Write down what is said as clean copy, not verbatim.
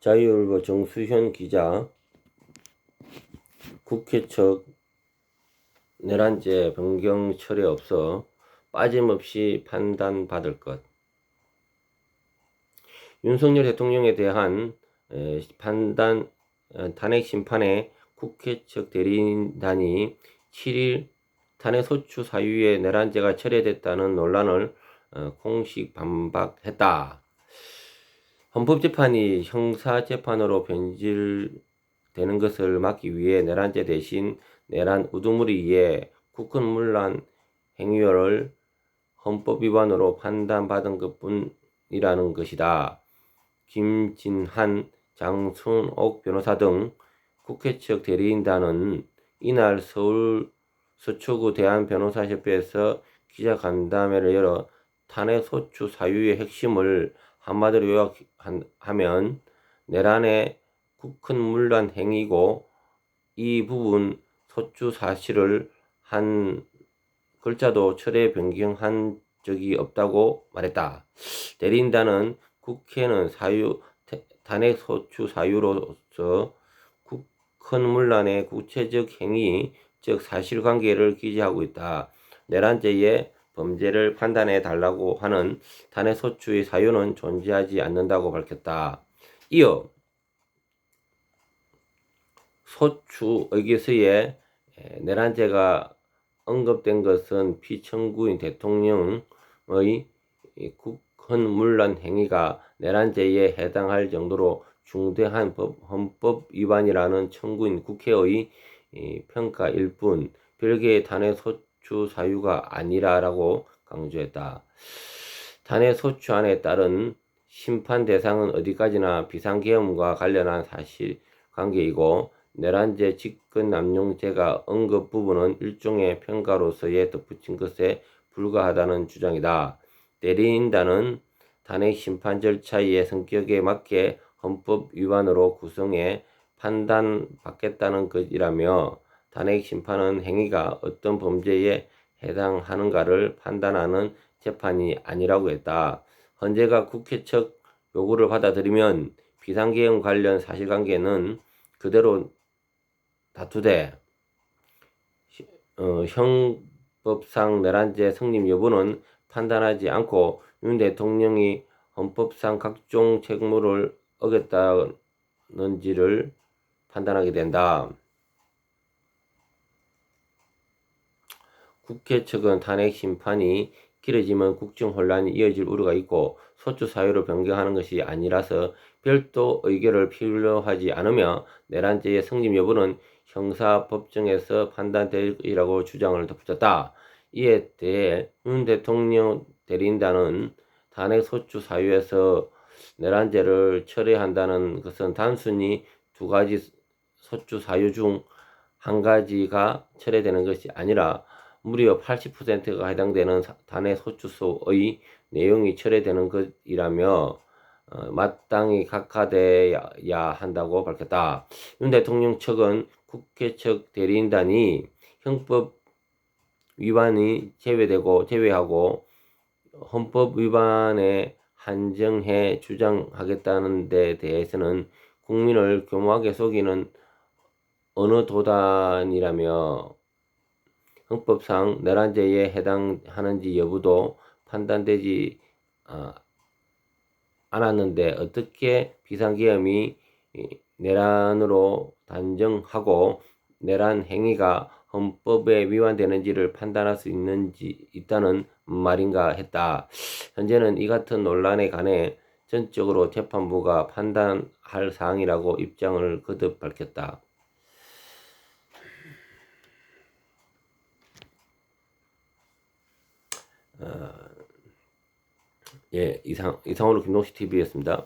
자유일보 정수현 기자, 국회 측 내란죄 변경 철회 없어 빠짐없이 판단받을 것. 윤석열 대통령에 대한 탄핵 심판에 국회 측 대리인단이 7일 탄핵소추 사유에 내란죄가 철회됐다는 논란을 공식 반박했다. 헌법재판이 형사재판으로 변질되는 것을 막기 위해 내란죄 대신 내란 우두머리에 국헌문란 행위를 헌법위반으로 판단받은 것뿐이라는 것이다. 김진한, 장순옥 변호사 등 국회 측 대리인단은 이날 서울 서초구 대한변호사협회에서 기자간담회를 열어 탄핵소추 사유의 핵심을 한마디로 요약하면 내란의 국헌문란 행위고 이 부분 소추 사실을 한 글자도 철회 변경한 적이 없다고 말했다. 대리인단은 국회는 탄핵소추 사유로서 국헌문란의 구체적 행위, 즉 사실관계를 기재하고 있다. 내란죄의 범죄를 판단해 달라고 하는 탄핵소추의 사유는 존재하지 않는다고 밝혔다. 이어 소추 의결서에 내란죄가 언급된 것은 피청구인 대통령의 국헌문란 행위가 내란죄에 해당할 정도로 중대한 헌법 위반이라는 청구인 국회의 평가일 뿐 별개의 탄핵소추 사유가 아니라고 강조했다. 탄핵소추안에 따른 심판 대상은 어디까지나 비상계엄과 관련한 사실관계이고 내란죄 직권남용죄가 언급 부분은 일종의 평가로서의 덧붙인 것에 불과하다는 주장이다. 대리인단은 탄핵 심판 절차의 성격에 맞게 헌법 위반으로 구성해 판단받겠다는 것이라며 탄핵 심판은 행위가 어떤 범죄에 해당하는가를 판단하는 재판이 아니라고 했다. 헌재가 국회 측 요구를 받아들이면 비상계엄 관련 사실관계는 그대로 다투되 형법상 내란죄 성립 여부는 판단하지 않고 윤 대통령이 헌법상 각종 책무를 어겼다는지를 판단하게 된다. 국회 측은 탄핵 심판이 길어지면 국정 혼란이 이어질 우려가 있고 소추 사유를 변경하는 것이 아니라서 별도 의결을 필요하지 않으며 내란죄의 성립 여부는 형사법정에서 판단될 것이라고 주장을 덧붙였다. 이에 대해 윤 대통령 대리인단은 탄핵소추 사유에서 내란죄를 철회한다는 것은 단순히 두 가지 소추 사유 중 한 가지가 철회되는 것이 아니라 무려 80%가 해당되는 탄핵소추서의 내용이 철회되는 것이라며 마땅히 각하돼야 한다고 밝혔다. 윤 대통령 측은 국회 측 대리인단이 형법 위반이 제외하고 헌법 위반에 한정해 주장하겠다는 데 대해서는 국민을 교묘하게 속이는 어느 도단이라며 헌법상 내란죄에 해당하는지 여부도 판단되지 않았는데 어떻게 비상계엄이 내란으로 단정하고 내란 행위가 헌법에 위반되는지를 판단할 수 있다는 말인가 했다. 현재는 이 같은 논란에 관해 전적으로 재판부가 판단할 사항이라고 입장을 거듭 밝혔다. 이상으로 김동식 TV였습니다.